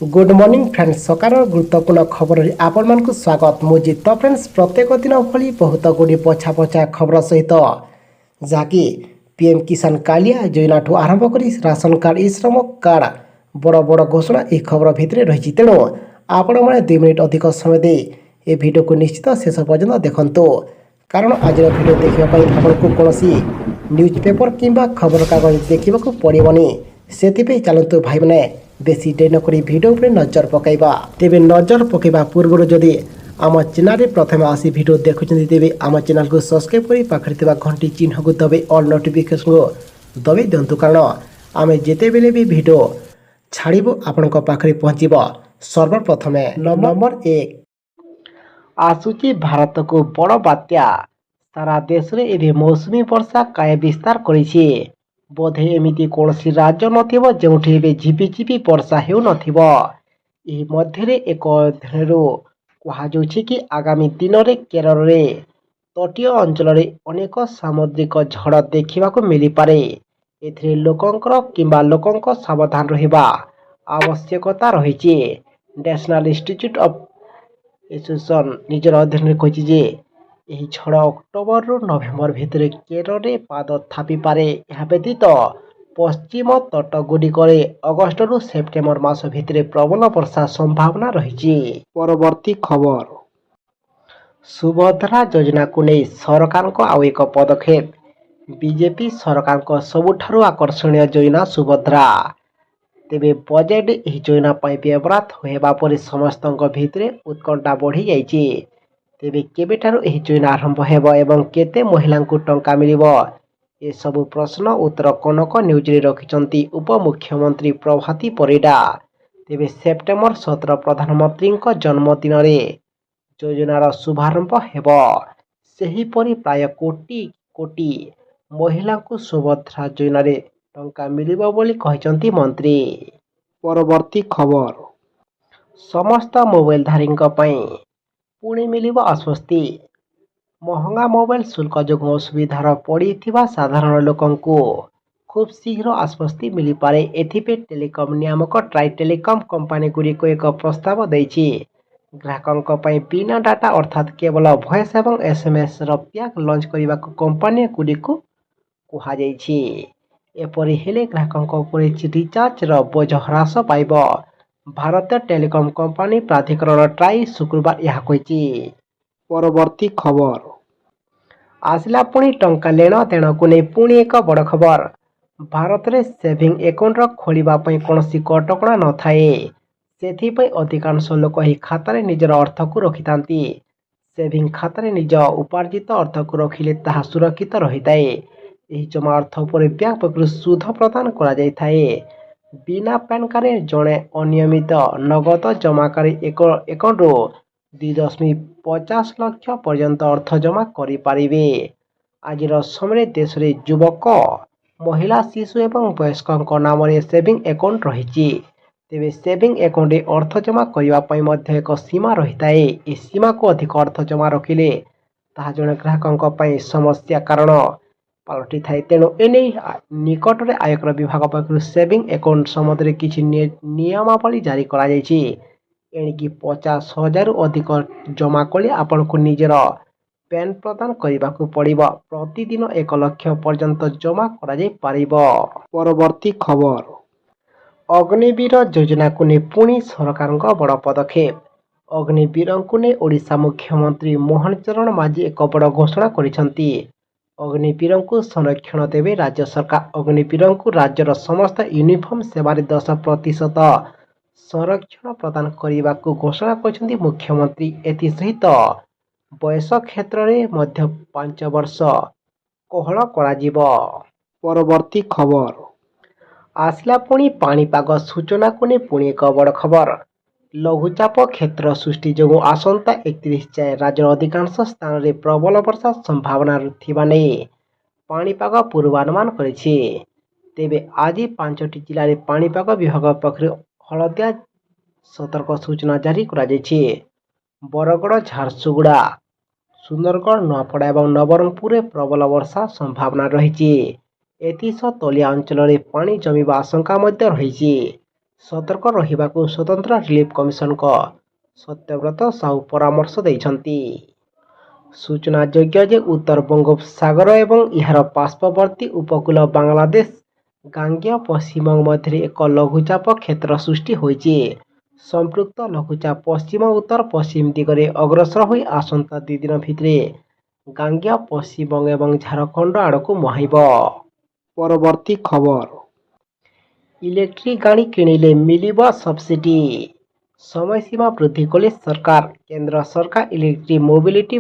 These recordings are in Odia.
गुड मॉर्निंग फ्रेंड्स सकार गुरुत्वपूर्ण खबर आपण स्वागत मुझे तो फ्रेंड्स प्रत्येक दिन भली बहुत गुड़ी पछा पछा खबर सहित जहाँकि पीएम किसान कालिया योजना ठू आरंभ कर राशन कार्ड ई श्रम कार्ड बड़ बड़ घोषणा यह खबर भितर रही तेणु आपण मैंने 2 मिनिट अधिक समय दे ये वीडियो को निश्चित शेष पर्यंत देखु कारण आज वीडियो देखापी आपको कौन न्यूज पेपर किंबा खबर कागज देखा पड़ोनी से चलतु भाई मैंने बेसी डेरी नक भिडियो पर नजर पकईबा तेरे नजर पकईबा पूर्व जदि आम चैनल प्रथम आसी भिडियो देखुं तेरे आम चैनल को सब्सक्राइब कर पाखे घंटी चिन्ह को दबे ऑल नोटिफिकेशन को दबे दिंतु कारण आम जिते बेले भी भिडियो छाड़ू आपण पाखे पहुँचब सर्वप्रथमे नंबर 1 आसूची भारत को बड़ बात्या सारा देश रे एबे मौसुमी वर्षा काय विस्तार करिछि बोधे एमिति कौनसी राज्य नथिबो जेउठी एबे झिपिझिपि वर्षा हेउ नथिबो एही मध्यरे एक अध्ययनरू कहा जाउछि कि आगामी दिन रे केरल रे तटीय अंचल रे अनेक सामुद्रिक झड़ देखिबाको मिली पारे एथिरे लोकंकर किंबा लोकंक सावधान रहिबा आवश्यकता रहिछि नेशनल इंस्टीट्यूट ऑफ एसोसिएशन निजर अध्ययन में कही जे यही झड़ अक्टोबर रु नवेम्बर भितर केरल रे पाद थापी पारे यह व्यतीत पश्चिम तट गुड़िक अगस्ट रु सेप्टेम्बर मास भितर प्रबल वर्षा संभावना रही। परवर्ती खबर सुभद्रा योजना को नहीं सरकार को आउ एक पदक्षेप बीजेपी सरकार को सबुठारु आकर्षणीय योजना सुभद्रा तेबे बजेट यह योजना व्यवहार होगा पर समस्त भितर उत्कंठा बढ़ी जाइए तेबे केबेठारु यह योजना आरंभ हेब एवं केते महिला को टंका मिलिबो ए सबु प्रश्न उत्तर कनक न्यूज रे रखिचंती उपमुख्यमंत्री प्रभाती परिडा तेबे सेप्टेम्बर 17 प्रधानमंत्री जन्मदिन रे योजनार शुभारंभ हेब सेहीपरि प्राय कोटी कोटी महिला को सुभद्रा योजना रे टंका मिलिबो बोली कहिचंती मंत्री। परवर्ती खबर समस्त मोबाइल धारी पुणी मिलिबो आश्वस्ति महंगा मोबाइल शुल्क जो असुविधार पड़ता साधारण लोकंकु खूब शीघ्र आश्वस्ति मिली पारे एथिपे टेलीकॉम नियामक ट्राई टेलीकॉम कंपनी गुड़िक एक प्रस्ताव देछि ग्राहकों बिना डाटा अर्थात केवल वॉइस एवं एसएमएस पैक लॉन्च करने को कंपनी गुड़िक कहुछि एपरि हेले ग्राहकों रिचार्ज बोझ ह्रास पाइब भारतीय टेलीकॉम कंपनी प्राधिकरण ट्राई शुक्रवार यह कही। परवर्ती खबर आसला पुणी टंका लेन देन को नहीं पुणी एक बड़ खबर भारत में सेविंग अकाउंट खोलिबा पई कोनोसी कटकणा न थाए सेथिपई अधिकांश लोक ही खातारे निजर अर्थ को रखिथांती सेविंग खातारे निज उपार्जित अर्थ को रखिले ताहा सुरक्षित रहिताए एही जमा अर्थ पर बैंक पक्षरु सुध प्रदान करा जाय थाए बिना पैन कार्ड जड़े अनियमित नगद जमाकारी अकाउंट 2.50 लाख पर्यंत अर्थ जमा करें आज समय देश में युवक महिला शिशु एवं वयस्क नाम सेविंग अकाउंट रही तेरे सेविंग अकाउंट अर्थ जमा करने एक सीमा रही है सीमा को अधिक अर्थ जमा रखिले ताहा जड़े ग्राहकों समस्या कारण पलटि थाए तेणु एने निकट में आयकर विभाग पक्ष सेविंग अकाउंट सम्बन्ध किसी नियमावली जारी करा एणिकी 50,000 अधिक जमा कले आपण को निजर पैन प्रदान करने को पड़िबो प्रतिदिन 1 लाख पर्यंत जमा करा जाय पारिबो। परवर्ती खबर अग्निवीर योजना को नहीं पुणी सरकार बड़ पदक्षेप अग्निवीर को नहीं ओडिशा मुख्यमंत्री मोहन चरण माझी एक बड़ घोषणा करिसंती अग्निवीर को संरक्षण देवे राज्य सरकार अग्निवीर को राज्यर समस्त यूनिफॉर्म सेवार 10% संरक्षण प्रदान करने को घोषणा कर मुख्यमंत्री एसहित बयस क्षेत्र में 5 वर्ष कोहल कर। परवर्ती खबर आसला पुणी पाणीपाग सूचना को नहीं पुणी एक बड़ खबर लघुचाप क्षेत्र सृष्टि जो आसंता 31 जाए राज्य अधिकांश स्थान में प्रबल वर्षा संभावना नहीं पाणीपाग पूर्वानुमान करिछि तेबे आज 5टी जिले में पाणीपाग विभाग पक्ष हलदिया सतर्क सूचना जारी करा जायछि बरगड़ झारसुगुड़ा सुंदरगढ़ नुआपड़ा और नवरंगपुर प्रबल वर्षा संभावना रही एतिस तलिया अंचल में पानी जमीबा आशंका रही ସତର୍କ ରହିବାକୁ ସ୍ୱତନ୍ତ୍ର ରିଲିଫ କମିଶନଙ୍କ ସତ୍ୟବ୍ରତ ସାହୁ ପରାମର୍ଶ ଦେଇଛନ୍ତି। ସୂଚନାଯୋଗ୍ୟ ଯେ ଉତ୍ତର ବଙ୍ଗୋପସାଗର ଏବଂ ଏହାର ପାର୍ଶ୍ୱବର୍ତ୍ତୀ ଉପକୂଳ ବାଂଲାଦେଶ ଗାଙ୍ଗେୟ ପଶ୍ଚିମବଙ୍ଗ ମଧ୍ୟରେ ଏକ ଲଘୁଚାପ କ୍ଷେତ୍ର ସୃଷ୍ଟି ହୋଇଛି। ସମ୍ପୃକ୍ତ ଲଘୁଚାପ ପଶ୍ଚିମ ଉତ୍ତର ପଶ୍ଚିମ ଦିଗରେ ଅଗ୍ରସର ହୋଇ ଆସନ୍ତା 2 ଦିନ ଭିତରେ ଗାଙ୍ଗେୟ ପଶ୍ଚିମବଙ୍ଗ ଏବଂ ଝାଡ଼ଖଣ୍ଡ ଆଡ଼କୁ ମୁହାଁଇବ। ପରବର୍ତ୍ତୀ ଖବର, ଇଲେକ୍ଟ୍ରିକ୍ ଗାଡ଼ି କିଣିଲେ ମିଳିବ ସବସିଡି, ସମୟସୀମା ବୃଦ୍ଧି କଲେ ସରକାର। କେନ୍ଦ୍ର ସରକାର ଇଲେକ୍ଟ୍ରିକ୍ ମୋବିଲିଟି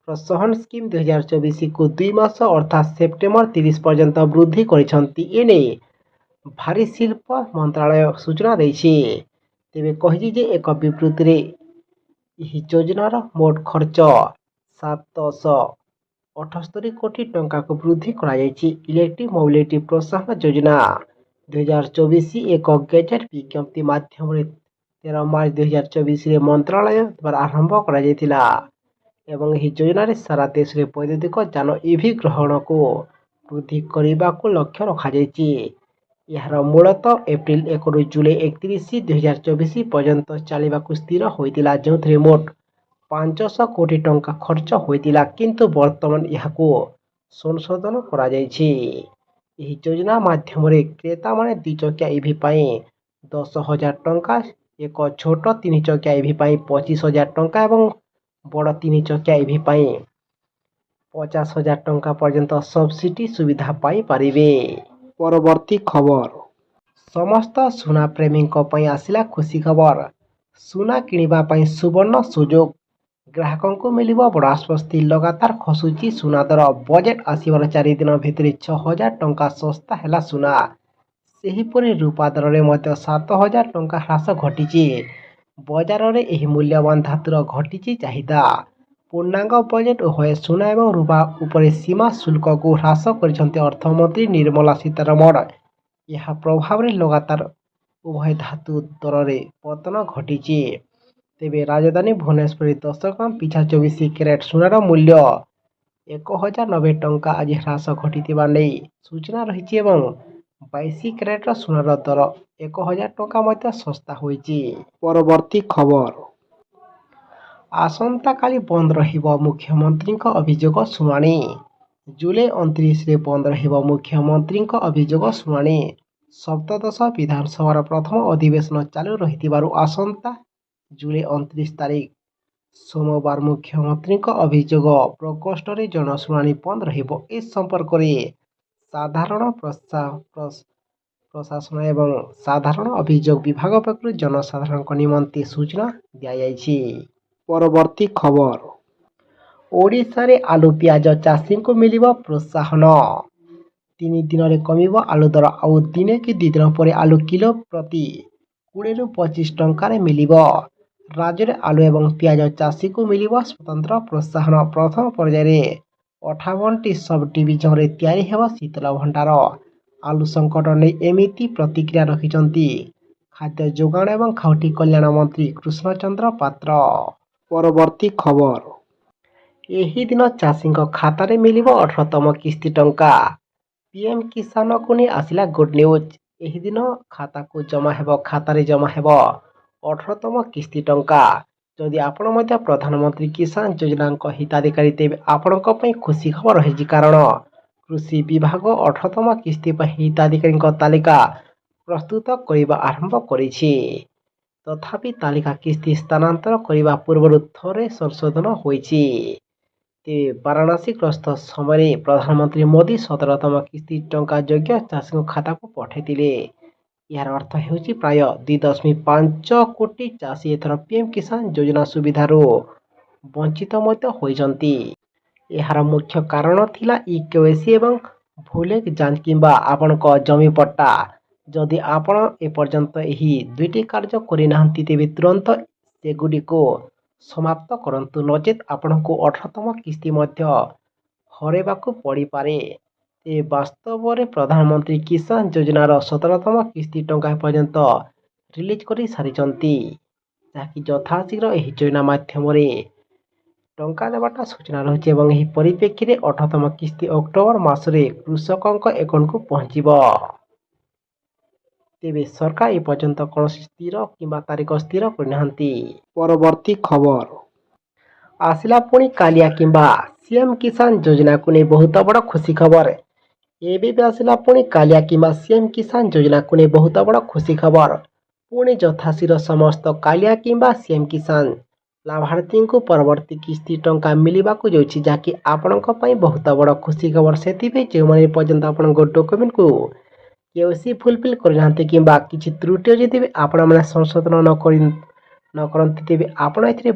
ପ୍ରୋତ୍ସାହନ ସ୍କିମ୍ 2024କୁ 2 ମାସ ଅର୍ଥାତ୍ ସେପ୍ଟେମ୍ବର 30 ପର୍ଯ୍ୟନ୍ତ ବୃଦ୍ଧି କରିଛନ୍ତି। ଏନେଇ ଭାରୀ ଶିଳ୍ପ ମନ୍ତ୍ରଣାଳୟ ସୂଚନା ଦେଇଛି। ତେବେ କହିଛି ଯେ ଏକ ବିବୃତ୍ତିରେ ଏହି ଯୋଜନାର ମୋଟ ଖର୍ଚ୍ଚ 778 କୋଟି ଟଙ୍କାକୁ ବୃଦ୍ଧି କରାଯାଇଛି। ଇଲେକ୍ଟ୍ରିକ୍ ମୋବିଲିଟି ପ୍ରୋତ୍ସାହନ ଯୋଜନା 2024 ଏକ ଗେଜେଟ୍ ବିଜ୍ଞପ୍ତି ମାଧ୍ୟମରେ 13 ମାର୍ଚ୍ଚ 2024ରେ ମନ୍ତ୍ରଣାଳୟ ଦ୍ୱାରା ଆରମ୍ଭ କରାଯାଇଥିଲା ଏବଂ ଏହି ଯୋଜନାରେ ସାରା ଦେଶରେ ବୈଦ୍ୟୁତିକ ଯାନ ଇଭି ଗ୍ରହଣକୁ ବୃଦ୍ଧି କରିବାକୁ ଲକ୍ଷ୍ୟ ରଖାଯାଇଛି। ଏହାର ମୂଳତଃ ଏପ୍ରିଲ 1ରୁ ଜୁଲାଇ 31, 2024 ପର୍ଯ୍ୟନ୍ତ ଚାଲିବାକୁ ସ୍ଥିର ହୋଇଥିଲା, ଯେଉଁଥିରେ ମୋଟ 500 କୋଟି ଟଙ୍କା ଖର୍ଚ୍ଚ ହୋଇଥିଲା, କିନ୍ତୁ ବର୍ତ୍ତମାନ ଏହାକୁ ସଂଶୋଧନ କରାଯାଇଛି। ଏହି ଯୋଜନା ମାଧ୍ୟମରେ କ୍ରେତାମାନେ 2 ଚକିଆ ଇଭି ପାଇଁ 10,000 ଟଙ୍କା, ଏକ ଛୋଟ 3 ଚକିଆ ଇଭି ପାଇଁ 25,000 ଟଙ୍କା ଏବଂ ବଡ଼ 3 ଚକିଆ ଇଭି ପାଇଁ 50,000 ଟଙ୍କା ପର୍ଯ୍ୟନ୍ତ ସବସିଡି ସୁବିଧା ପାଇପାରିବେ। ପରବର୍ତ୍ତୀ ଖବର, ସମସ୍ତ ସୁନା ପ୍ରେମୀଙ୍କ ପାଇଁ ଆସିଲା ଖୁସି ଖବର। ସୁନା କିଣିବା ପାଇଁ ସୁବର୍ଣ୍ଣ ସୁଯୋଗ, ଗ୍ରାହକଙ୍କୁ ମିଳିବ ବଡ଼ ଆଶ୍ୱସ୍ତି। ଲଗାତାର ଖସୁଛି ସୁନା ଦର, ବଜେଟ୍ ଆସିବାର 4 ଦିନ ଭିତରେ 6,000 ଟଙ୍କା ଶସ୍ତା ହେଲା ସୁନା। ସେହିପରି ରୂପା ଦରରେ ମଧ୍ୟ 7,000 ଟଙ୍କା ହ୍ରାସ ଘଟିଛି। ବଜାରରେ ଏହି ମୂଲ୍ୟବାନ ଧାତୁର ଘଟିଛି ଚାହିଦା। ପୂର୍ଣ୍ଣାଙ୍ଗ ବଜେଟ୍ ଉଭୟ ସୁନା ଏବଂ ରୂପା ଉପରେ ସୀମା ଶୁଳ୍କକୁ ହ୍ରାସ କରିଛନ୍ତି ଅର୍ଥମନ୍ତ୍ରୀ ନିର୍ମଲା ସୀତାରମଣ। ଏହା ପ୍ରଭାବରେ ଲଗାତାର ଉଭୟ ଧାତୁ ଦରରେ ପତନ ଘଟିଛି। ତେବେ ରାଜଧାନୀ ଭୁବନେଶ୍ୱରରେ 10 ଗ୍ରାମ ପିଛା 24 କ୍ୟାରେଟ୍ ସୁନାର ମୂଲ୍ୟ 1,090 ଟଙ୍କା ଆଜି ହ୍ରାସ ଘଟିଥିବା ନେଇ ସୂଚନା ରହିଛି ଏବଂ 22 କ୍ୟାରେଟ୍ର ସୁନାର ଦର 1,000 ଟଙ୍କା ମଧ୍ୟ ଶସ୍ତା ହୋଇଛି। ପରବର୍ତ୍ତୀ ଖବର, ଆସନ୍ତାକାଲି ବନ୍ଦ ରହିବ ମୁଖ୍ୟମନ୍ତ୍ରୀଙ୍କ ଅଭିଯୋଗ ଶୁଣାଣି। ଜୁଲାଇ 29ରେ ବନ୍ଦ ରହିବ ମୁଖ୍ୟମନ୍ତ୍ରୀଙ୍କ ଅଭିଯୋଗ ଶୁଣାଣି। ସପ୍ତଦଶ ବିଧାନସଭାର ପ୍ରଥମ ଅଧିବେଶନ ଚାଲୁ ରହିଥିବାରୁ ଆସନ୍ତା ଜୁଲାଇ 29 ତାରିଖ ସୋମବାର ମୁଖ୍ୟମନ୍ତ୍ରୀଙ୍କ ଅଭିଯୋଗ ପ୍ରକୋଷ୍ଠରେ ଜନଶୁଣାଣି ବନ୍ଦ ରହିବ। ଏ ସମ୍ପର୍କରେ ସାଧାରଣ ପ୍ରଶାସନ ଏବଂ ସାଧାରଣ ଅଭିଯୋଗ ବିଭାଗ ପକ୍ଷରୁ ଜନସାଧାରଣଙ୍କ ନିମନ୍ତେ ସୂଚନା ଦିଆଯାଇଛି। ପରବର୍ତ୍ତୀ ଖବର, ଓଡ଼ିଶାରେ ଆଳୁ ପିଆଜ ଚାଷୀଙ୍କୁ ମିଳିବ ପ୍ରୋତ୍ସାହନ। 3 ଦିନରେ କମିବ ଆଳୁ ଦର, ଆଉ ଦିନେ କି 2 ଦିନ ପରେ ଆଳୁ କିଲୋ ପ୍ରତି 20ରୁ 25 ଟଙ୍କାରେ ମିଳିବ। ରାଜ୍ୟରେ ଆଳୁ ଏବଂ ପିଆଜ ଚାଷୀଙ୍କୁ ମିଳିବ ସ୍ୱତନ୍ତ୍ର ପ୍ରୋତ୍ସାହନ। ପ୍ରଥମ ପର୍ଯ୍ୟାୟରେ 58ଟି ସବ୍ ଡିଭିଜନରେ ତିଆରି ହେବ ଶୀତଳ ଭଣ୍ଡାର। ଆଳୁ ସଂକଟ ନେଇ ଏମିତି ପ୍ରତିକ୍ରିୟା ରଖିଛନ୍ତି ଖାଦ୍ୟ ଯୋଗାଣ ଏବଂ ଖାଉଟି କଲ୍ୟାଣ ମନ୍ତ୍ରୀ କୃଷ୍ଣଚନ୍ଦ୍ର ପାତ୍ର। ପରବର୍ତ୍ତୀ ଖବର, ଏହି ଦିନ ଚାଷୀଙ୍କ ଖାତାରେ ମିଳିବ 18ତମ କିସ୍ତି ଟଙ୍କା। ପିଏମ୍ କିଷାନକୁ ନେଇ ଆସିଲା ଗୁଡ୍ ନ୍ୟୁଜ୍। ଏହି ଦିନ ଖାତାରେ ଜମା ହେବ 18ତମ କିସ୍ତି ଟଙ୍କା। ଯଦି ଆପଣ ମଧ୍ୟ ପ୍ରଧାନମନ୍ତ୍ରୀ କିଷାନ ଯୋଜନାଙ୍କ ହିତାଧିକାରୀ, ତେବେ ଆପଣଙ୍କ ପାଇଁ ଖୁସି ଖବର ରହିଛି, କାରଣ କୃଷି ବିଭାଗ 18ତମ କିସ୍ତି ପାଇଁ ହିତାଧିକାରୀଙ୍କ ତାଲିକା ପ୍ରସ୍ତୁତ କରିବା ଆରମ୍ଭ କରିଛି। ତଥାପି ତାଲିକା କିସ୍ତି ସ୍ଥାନାନ୍ତର କରିବା ପୂର୍ବରୁ ଥରେ ସଂଶୋଧନ ହୋଇଛି। ତେବେ ବାରାଣସୀ ଗସ୍ତ ସମୟରେ ପ୍ରଧାନମନ୍ତ୍ରୀ ମୋଦି 17ତମ କିସ୍ତି ଟଙ୍କା ଯୋଗ୍ୟ ଚାଷୀଙ୍କ ଖାତାକୁ ପଠାଇଥିଲେ। ଏହାର ଅର୍ଥ ହେଉଛି ପ୍ରାୟ 2.5 କୋଟି ଚାଷୀ ଏଥର ପିଏମ୍ କିଷାନ ଯୋଜନା ସୁବିଧାରୁ ବଞ୍ଚିତ ମଧ୍ୟ ହୋଇଛନ୍ତି। ଏହାର ମୁଖ୍ୟ କାରଣ ଥିଲା ଇ-କେୱାଇସି ଏବଂ ଭୂଲେଖ ଯାଞ୍ଚ କିମ୍ବା ଆପଣଙ୍କ ଜମି ପଟ୍ଟା। ଯଦି ଆପଣ ଏପର୍ଯ୍ୟନ୍ତ ଏହି 2ଟି କାର୍ଯ୍ୟ କରିନାହାନ୍ତି, ତେବେ ତୁରନ୍ତ ସେଗୁଡ଼ିକୁ ସମାପ୍ତ କରନ୍ତୁ, ନଚେତ୍ ଆପଣଙ୍କୁ 18ତମ କିସ୍ତି ମଧ୍ୟ ହରାଇବାକୁ ପଡ଼ିପାରେ। ତେବେ ବାସ୍ତବରେ ପ୍ରଧାନମନ୍ତ୍ରୀ କିଷାନ ଯୋଜନାର 17ତମ କିସ୍ତି ଟଙ୍କା ଏପର୍ଯ୍ୟନ୍ତ ରିଲିଜ୍ କରି ସାରିଛନ୍ତି, ଯାହାକି ଯଥାଶୀଘ୍ର ଏହି ଯୋଜନା ମାଧ୍ୟମରେ ଟଙ୍କା ଦେବାଟା ସୂଚନା ରହିଛି ଏବଂ ଏହି ପରିପ୍ରେକ୍ଷୀରେ 18ତମ କିସ୍ତି ଅକ୍ଟୋବର ମାସରେ କୃଷକଙ୍କ ଆକାଉଣ୍ଟକୁ ପହଞ୍ଚିବ। ତେବେ ସରକାର ଏପର୍ଯ୍ୟନ୍ତ କୌଣସି ସ୍ଥିର କିମ୍ବା ତାରିଖ ସ୍ଥିର କରିନାହାନ୍ତି। ପରବର୍ତ୍ତୀ ଖବର ଆସିଲା ପୁଣି କାଳିଆ କିମ୍ବା ସିଏମ୍ କିଷାନ ଯୋଜନାକୁ ନେଇ ବହୁତ ବଡ଼ ଖୁସି ଖବର। ଏବେ ବି ଆସିଲା ପୁଣି କାଳିଆ କିମ୍ବା ସିଏମ୍ କିଷାନ ଯୋଜନାକୁ ନେଇ ବହୁତ ବଡ଼ ଖୁସି ଖବର। ପୁଣି ଯଥାଶୀଘ୍ର ସମସ୍ତ କାଳିଆ କିମ୍ବା ସିଏମ୍ କିଷାନ ଲାଭାର୍ଥୀଙ୍କୁ ପରବର୍ତ୍ତୀ କିସ୍ତି ଟଙ୍କା ମିଳିବାକୁ ଯାଉଛି, ଯାହାକି ଆପଣଙ୍କ ପାଇଁ ବହୁତ ବଡ଼ ଖୁସି ଖବର। ସେଥିପାଇଁ ଯେଉଁମାନେ ଏପର୍ଯ୍ୟନ୍ତ ଆପଣଙ୍କ ଡକ୍ୟୁମେଣ୍ଟକୁ କେଓସି ଫୁଲଫିଲ୍ କରିନାହାନ୍ତି କିମ୍ବା କିଛି ତ୍ରୁଟି ଅଛି ତେବେ ଆପଣମାନେ ସଂଶୋଧନ ନ କରନ୍ତି ତେବେ ଆପଣ ଏଥିରେ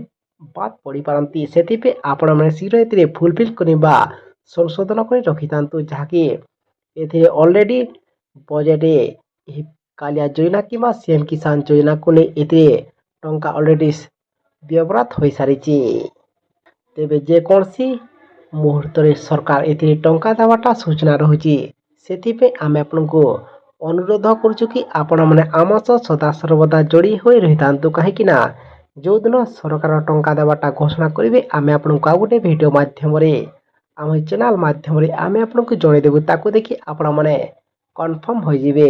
ବାଦ୍ ପଡ଼ିପାରନ୍ତି। ସେଥିପାଇଁ ଆପଣମାନେ ଶୀଘ୍ର ଏଥିରେ ଫୁଲଫିଲ୍ କରିବା ସଂଶୋଧନ କରି ରଖିଥାନ୍ତୁ, ଯାହାକି ଏଥିରେ ଅଲରେଡ଼ି ବଜେଟ୍ ଏହି କାଳିଆ ଯୋଜନା କିମ୍ବା ସିଏମ୍ କିଷାନ ଯୋଜନାକୁ ନେଇ ଏଥିରେ ଟଙ୍କା ଅଲରେଡ଼ି ବ୍ୟବହୃତ ହୋଇସାରିଛି। ତେବେ ଯେକୌଣସି ମୁହୂର୍ତ୍ତରେ ସରକାର ଏଥିରେ ଟଙ୍କା ଦେବାଟା ସୂଚନା ରହୁଛି। ସେଥିପାଇଁ ଆମେ ଆପଣଙ୍କୁ ଅନୁରୋଧ କରୁଛୁ କି ଆପଣମାନେ ଆମ ସହ ସଦାସର୍ବଦା ଯୋଡ଼ି ହୋଇ ରହିଥାନ୍ତୁ, କାହିଁକି ନା ଯେଉଁଦିନ ସରକାର ଟଙ୍କା ଦେବାଟା ଘୋଷଣା କରିବେ ଆମେ ଆପଣଙ୍କୁ ଆଉ ଗୋଟେ ଭିଡ଼ିଓ ମାଧ୍ୟମରେ ଆମ ଚ୍ୟାନେଲ୍ ମାଧ୍ୟମରେ ଆମେ ଆପଣଙ୍କୁ ଜଣାଇଦେବୁ। ତାକୁ ଦେଖି ଆପଣମାନେ କନଫର୍ମ ହୋଇଯିବେ।